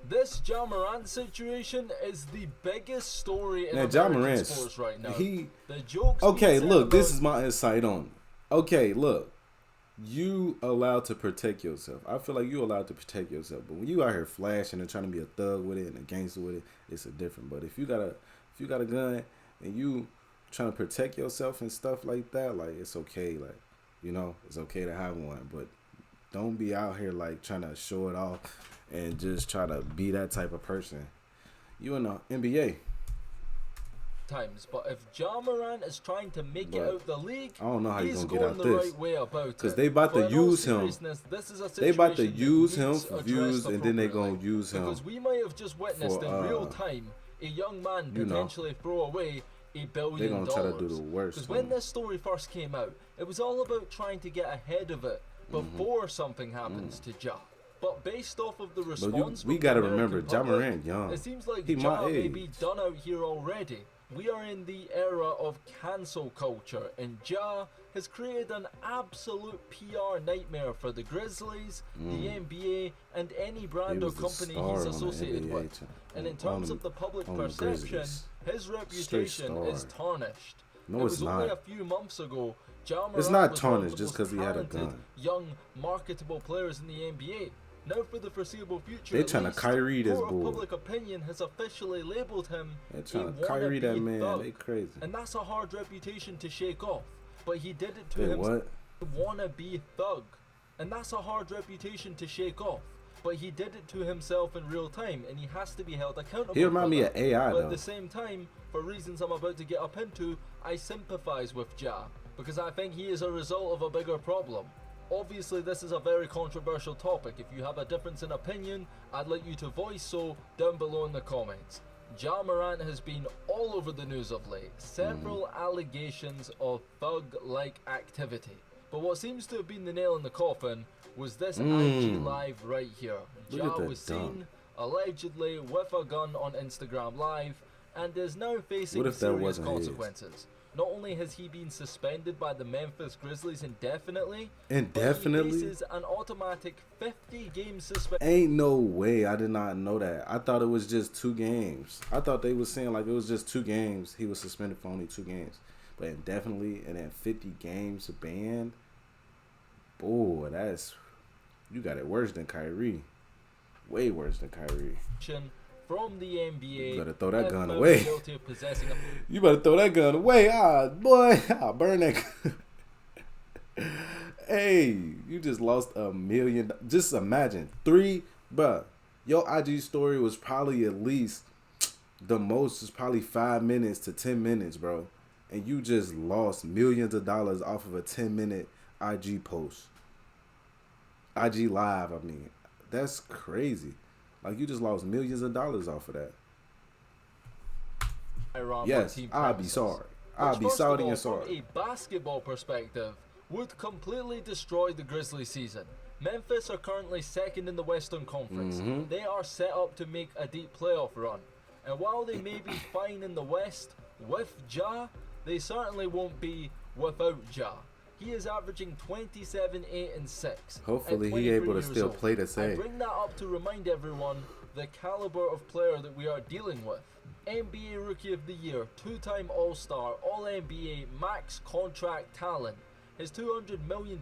This Ja Morant situation is the biggest story in Now, Ja American Morant, sports right now. he The jokes okay. being said Look, this about is my insight on it. Okay, look, you allowed to protect yourself. I feel like you allowed to protect yourself, but when you out here flashing and trying to be a thug with it and a gangster with it, it's a different. But if you got a gun and you trying to protect yourself and stuff like that, like it's okay. Like, you know, it's okay to have one, but don't be out here like trying to show it off and just try to be that type of person. You in the NBA, times, but if Ja Morant is trying to make it but out the league, I don't know how you he's gonna get going out the this. right way about it. Cause they about to But in all use him. seriousness, this is a They about to situation use that him needs for addressed views, and then they gonna appropriately. use him Because we might have just witnessed for in real time a young man you know, potentially throw away $1 they billion. gonna try to do the worst. Because when this story first came out, it was all about trying to get ahead of it Mm-hmm. before something happens to Ja. But based off of the But response, we from gotta the American remember, Ja public, Morant young. it seems like He Ja my may be age. done out here already. We are in the era of cancel culture, and Ja has created an absolute PR nightmare for the Grizzlies, the NBA, and any brand or was the company star he's on the associated NBA with. team. And in terms On- of the public on the perception, Grizzlies. his reputation star. is tarnished. No, It it's was only not. a few months ago, Ja Morant It's not was one of tarnished the just most 'cause he had a talented, gun. young, marketable players in the NBA. Now, for the foreseeable future, They at tryna least, Kyrie this court of bull. public opinion has officially labelled him They a trying to Kyrie that wannabe man. thug. They crazy. And that's a hard reputation to shake off. But he did it to They himself. what? Wannabe thug. And that's a hard reputation to shake off. But he did it to himself in real time, and he has to be held accountable. He remind for me that. of AI But though. at the same time, for reasons I'm about to get up into, I sympathize with Ja, because I think he is a result of a bigger problem. Obviously, this is a very controversial topic. If you have a difference in opinion, I'd like you to voice so down below in the comments. Ja Morant has been all over the news of late. Several allegations of thug-like activity. But what seems to have been the nail in the coffin was this IG Live right here. Look Ja at that was dunk. seen allegedly with a gun on Instagram Live and is now facing What if that serious wasn't his? consequences. Not only has he been suspended by the Memphis Grizzlies indefinitely, Indefinitely? but he faces an automatic 50-game suspension. Ain't no way. I did not know that. I thought it was just 2 games. I thought they was saying like it was just 2 games. He was suspended for only 2 games. But indefinitely and then 50 games banned. Boy, that's, you got it worse than Kyrie. Way worse than Kyrie. From the NBA. You better throw that if gun found away. guilty of possessing a You better throw that gun away. Ah, boy. I'll burn that gun. Hey, you just lost $1 million. Just imagine. 3, bruh. Your IG story was probably at least, the most is probably 5 minutes to 10 minutes, bro. And you just lost millions of dollars off of a 10-minute IG post. IG Live, I mean. That's crazy. Like, you just lost millions of dollars off of that. Iran Yes, team I'll be premises. sorry. Which, I'll be first of sorry all, and sorry. From a basketball perspective, would completely destroy the Grizzlies season. Memphis are currently second in the Western Conference. They are set up to make a deep playoff run. And while they may be fine in the West with Ja, they certainly won't be without Ja. He is averaging 27, 8, and 6. Hopefully at he able 23 to years still old. play the I same. bring that up to remind everyone the caliber of player that we are dealing with. NBA Rookie of the Year, 2-time All-Star, All-NBA, max contract talent. His $200 million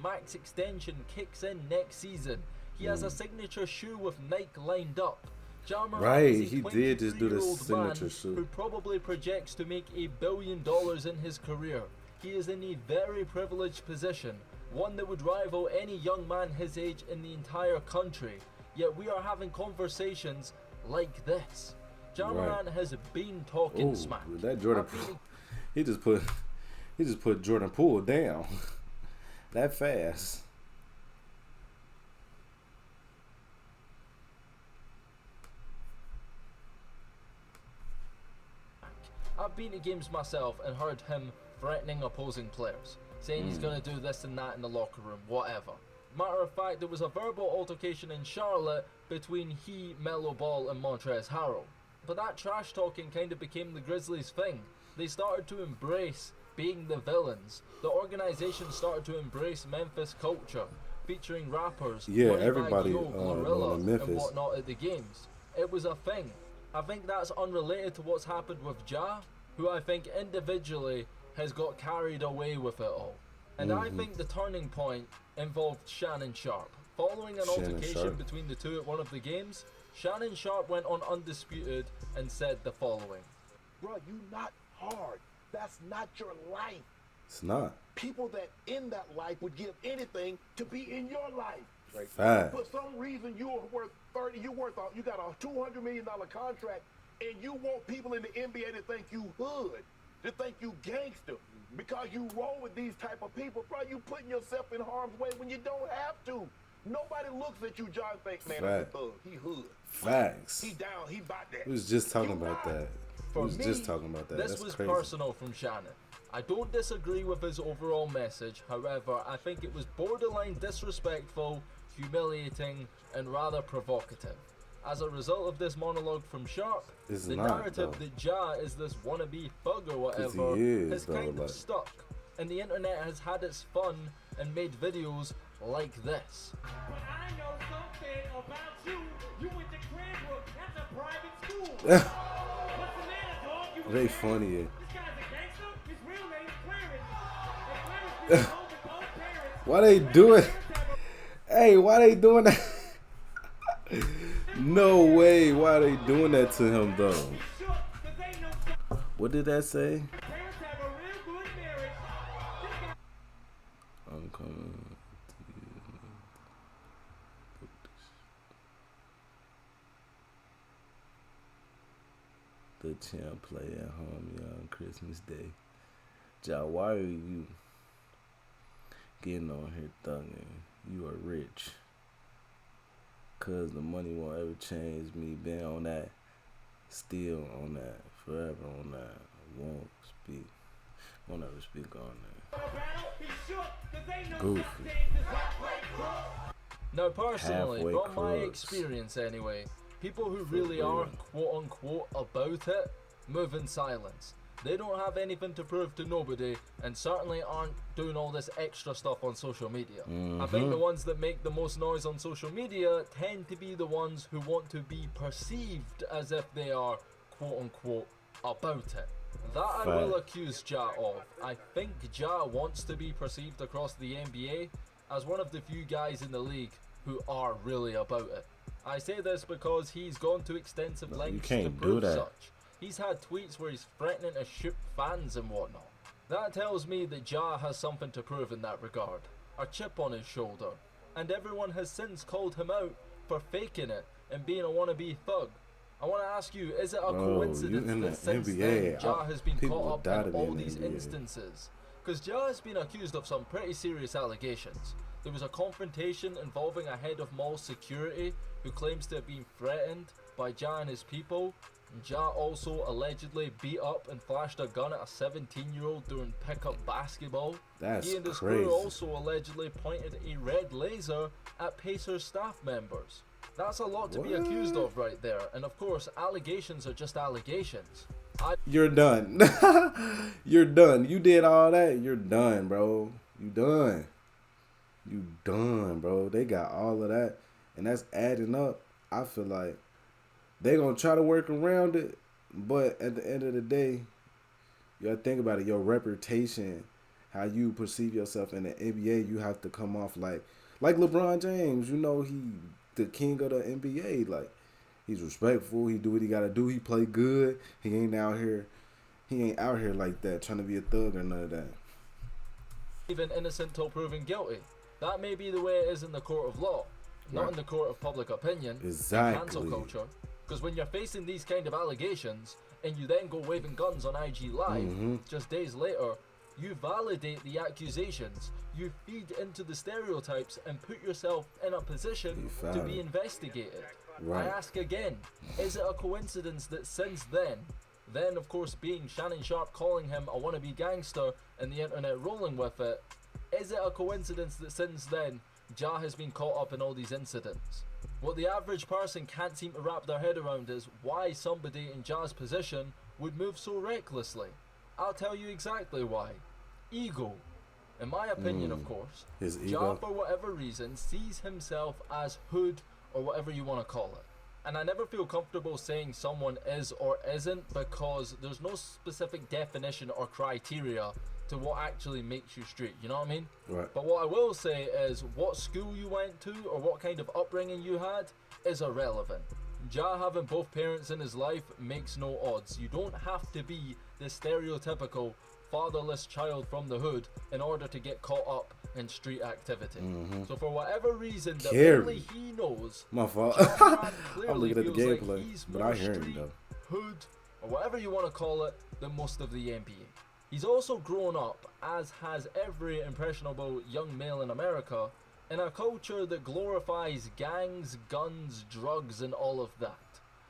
max extension kicks in next season. He has a signature shoe with Nike lined up. Ja Morant Right, is a he did just do the 23-year-old man signature shoe. who probably projects to make $1 billion in his career. He is in a very privileged position, one that would rival any young man his age in the entire country. Yet we are having conversations like this. Ja Morant has been talking Ooh, smack. that Jordan, he just put Jordan Poole down that fast. I've been to games myself and heard him threatening opposing players, saying he's going to do this and that in the locker room, whatever. Matter of fact, there was a verbal altercation in Charlotte between he, Melo Ball, and Montrezl Harrell. But that trash talking kind of became the Grizzlies' thing. They started to embrace being the villains. The organization started to embrace Memphis culture. featuring rappers, Yeah, Money everybody, Yo, Glorilla, in Memphis. and whatnot at the games. It was a thing. I think that's unrelated to what's happened with Ja, who I think individually has got carried away with it all. And I think the turning point involved Shannon Sharp. Following an Shannon altercation Sharp. between the two at one of the games, Shannon Sharp went on Undisputed and said the following. Bro, you not hard. That's not your life. It's not. People that in that life would give anything to be in your life. Right? Fact. For some reason, you worth 30. You got a $200 million contract, and you want people in the NBA to think you hood, to think you gangster, because you roll with these type of people. Bro, you putting yourself in harm's way when you don't have to. Nobody looks at you, John, think, man, that's a thug. He hood. Facts. He down. He about that. We was just talking about that. For we was me, just talking about that. This That's was crazy. personal from Shannon. I don't disagree with his overall message, however, I think it was borderline disrespectful, humiliating, and rather provocative. As a result of this monologue from Sharp, It's the not, narrative though. that Ja is this wannabe thug or whatever he is, has though, kind of like- stuck, and the internet has had its fun and made videos like this. But I know something about you. You went to Cranbrook. That's a private school. What's the matter, dog? You They was funny. This guy's a gangster. His real name's Clarence. And Clarence been home with both parents. Why they doing? Hey, why they doing that? No way. Why they doing that to him though? Shook, 'cause they know some What did that say? parents have a real good marriage. This guy I'm coming. The champ play at home, on Christmas Day. Ja, why are you getting on here thugging? You are rich. Cause the money won't ever change me. Been on that, still on that, forever on that. Won't ever speak on that. battle, he shook, 'cause they know Goofy. some things is halfway crook. Now personally, Halfway from my crooks. experience anyway, people who really are quote unquote about it move in silence. They don't have anything to prove to nobody and certainly aren't doing all this extra stuff on social media. I think the ones that make the most noise on social media tend to be the ones who want to be perceived as if they are quote unquote about it. That I will Fact. accuse Ja of. I think Ja wants to be perceived across the NBA as one of the few guys in the league who are really about it. I say this because he's gone to extensive lengths to can't do prove that. such. He's had tweets where he's threatening to shoot fans and whatnot. That tells me that Ja has something to prove in that regard. A chip on his shoulder. And everyone has since called him out for faking it and being a wannabe thug. I want to ask you, is it a Bro, coincidence you in that the since NBA, then Ja has been people caught die up to in be all in the these NBA. instances? Because Ja has been accused of some pretty serious allegations. There was a confrontation involving a head of mall security who claims to have been threatened by Ja and his people. Ja also allegedly beat up and flashed a gun at a 17-year-old during pickup basketball. That's He and his crazy. crew also allegedly pointed a red laser at Pacers staff members. That's a lot to be accused of right there, and of course, allegations are just allegations. You're done. You're done. You did all that. You're done, bro. You done. You done, bro. They got all of that, and that's adding up. I feel like they gonna try to work around it, but at the end of the day, you gotta think about it. Your reputation, how you perceive yourself in the NBA, you have to come off like LeBron James. You know, he the king of the NBA. Like, he's respectful. He do what he gotta do. He play good. He ain't out here like that trying to be a thug or none of that. Even innocent till proven guilty. That may be the way it is in the court of law, not Right. in the court of public opinion. Exactly. And cancel culture. Because when you're facing these kind of allegations and you then go waving guns on IG Live just days later, you validate the accusations, you feed into the stereotypes and put yourself in a position You to found be it. investigated. Right. I ask again, is it a coincidence that since then of course being Shannon Sharp calling him a wannabe gangster and the internet rolling with it, is it a coincidence that since then Ja has been caught up in all these incidents? What the average person can't seem to wrap their head around is why somebody in Ja's position would move so recklessly. I'll tell you exactly why. Ego. In my opinion, of course, His Ja, ego. for whatever reason, sees himself as hood or whatever you want to call it. And I never feel comfortable saying someone is or isn't because there's no specific definition or criteria to what actually makes you street, you know what I mean? Right. But what I will say is what school you went to or what kind of upbringing you had is irrelevant. Ja having both parents in his life makes no odds. You don't have to be the stereotypical fatherless child from the hood in order to get caught up in street activity. So for whatever reason that Carry. only he knows, My fault. Ja Morant I'm clearly looking at the feels like gameplay, he's but more I hear him street, though. hood, or whatever you want to call it, than most of the NBA. He's also grown up, as has every impressionable young male in America, in a culture that glorifies gangs, guns, drugs, and all of that.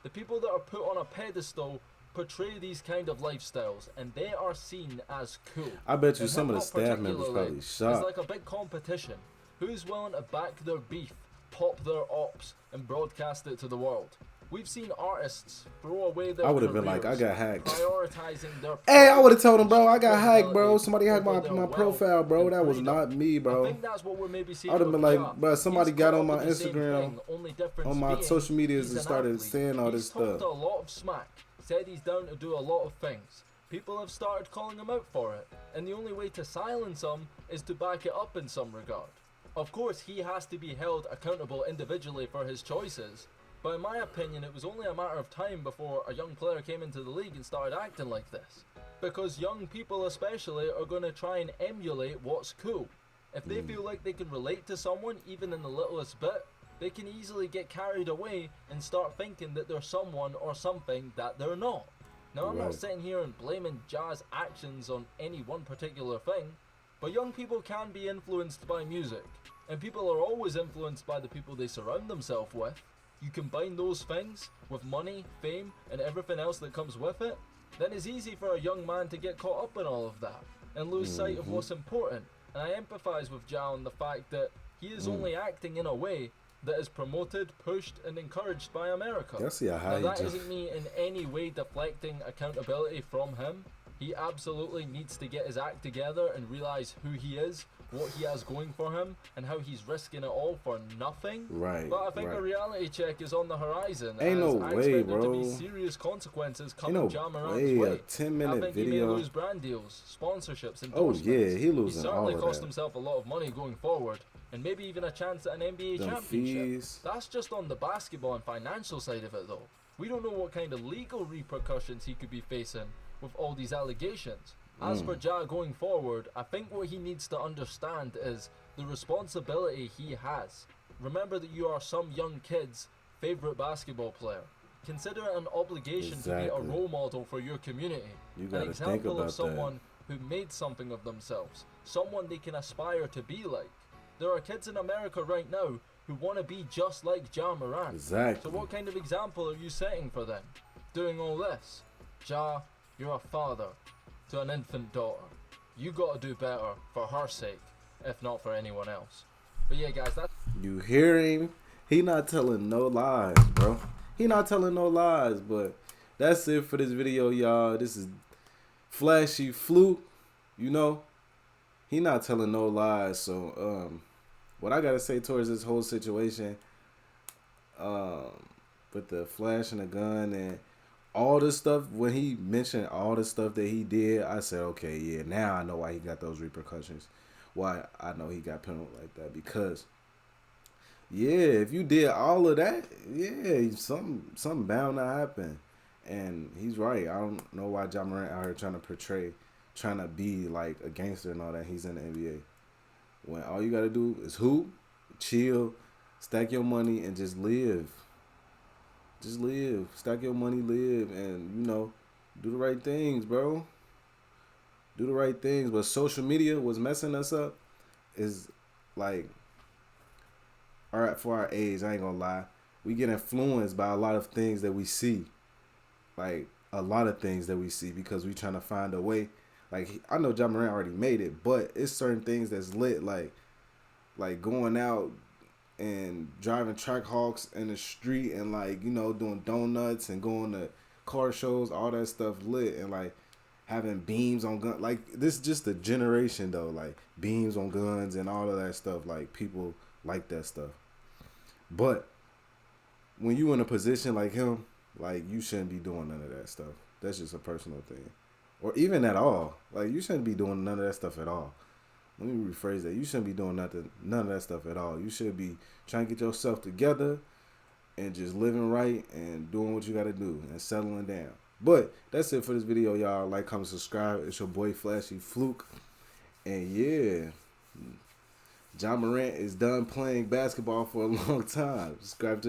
The people that are put on a pedestal portray these kind of lifestyles, and they are seen as cool. I bet you And some of the hip-hop staff members particularly probably is shocked. like a big competition. Who's willing to back their beef, pop their ops, and broadcast it to the world? We've seen artists throw away their I would have been like, I careers, got hacked. prioritizing their Hey, I would have told him, bro, I got hacked, bro. credibility Somebody hacked over my, their my wealth profile, bro. and That was freedom. not me, I bro. think that's what we're maybe seeing. I would have been with like, Ja. bro, somebody He's got caught on up my with the same Instagram, thing, only difference on my being social medias he's and an started athlete. saying all this He's talked stuff. a lot of smack, said he's down to do a lot of things. People have started calling him out for it, and the only way to silence him is to back it up in some regard. Of course, he has to be held accountable individually for his choices, but in my opinion, it was only a matter of time before a young player came into the league and started acting like this. Because young people especially are going to try and emulate what's cool. If they feel like they can relate to someone, even in the littlest bit, they can easily get carried away and start thinking that they're someone or something that they're not. Now, I'm not Right. sitting here and blaming Ja's actions on any one particular thing, but young people can be influenced by music, and people are always influenced by the people they surround themselves with. You combine those things with money, fame, and everything else that comes with it, then it's easy for a young man to get caught up in all of that and lose sight of what's important. And I empathize with Ja on the fact that he is only acting in a way that is promoted, pushed, and encouraged by America. Y'all see how high Now, he that jumped. isn't me in any way deflecting accountability from him. He absolutely needs to get his act together and realize who he is, what he has going for him, and how he's risking it all for nothing. Right, But I think a right. reality check is on the horizon. Ain't as no I way, expect there to be bro. serious consequences Ain't coming no Ja Morant's way, way. a 10-minute I think he may video. lose brand deals, sponsorships, Oh, endorsements. yeah, he losing He certainly all of cost that. himself a lot of money going forward, and maybe even a chance at an NBA Them championship. fees. That's just on the basketball and financial side of it, though. We don't know what kind of legal repercussions he could be facing with all these allegations. As for Ja going forward, I think what he needs to understand is the responsibility he has. Remember that you are some young kid's favorite basketball player. Consider it an obligation to be a Exactly. role model for your community. You An gotta think example about of someone who made something of themselves, someone they can aspire to be like. There are kids in America right now who want to be just like Ja Morant. Exactly. So what kind of example are you setting for them? Doing all this? Ja, you're a father to an infant daughter. You gotta do better for her sake, if not for anyone else. But yeah, guys, that's You hear him? He not telling no lies, bro. He not telling no lies, but that's it for this video, y'all. This is Flashy Fluke, you know. He not telling no lies, so what I gotta say towards this whole situation, with the flash and the gun and all this stuff, when he mentioned all the stuff that he did, I said, okay, yeah, now I know why he got those repercussions. Why I know he got penalized like that, because yeah, if you did all of that, yeah, something bound to happen. And he's right. I don't know why Ja Morant out here trying to be like a gangster and all that. He's in the NBA. When all you gotta do is hoop, chill, stack your money, and just live. Just live. Stack your money, live, and you know, do the right things, bro. Do the right things. But social media was messing us up. Is like, all right, for our age, I ain't gonna lie, we get influenced by a lot of things that we see. Like a lot of things that we see because we trying to find a way. Like I know Ja Morant already made it, but it's certain things that's lit, like going out and driving track hawks in the street and like, you know, doing donuts and going to car shows, all that stuff lit, and like having beams on guns. Like, this is just a generation, though. Like, beams on guns and all of that stuff. Like, people like that stuff. But when you in a position like him, like, you shouldn't be doing none of that stuff. That's just a personal thing. Or even at all. Like, you shouldn't be doing none of that stuff at all. Let me rephrase that. You shouldn't be doing none of that stuff at all. You should be trying to get yourself together and just living right and doing what you got to do and settling down. But that's it for this video, y'all. Like, comment, subscribe. It's your boy Flashy Fluke. And yeah, Ja Morant is done playing basketball for a long time. Subscribe to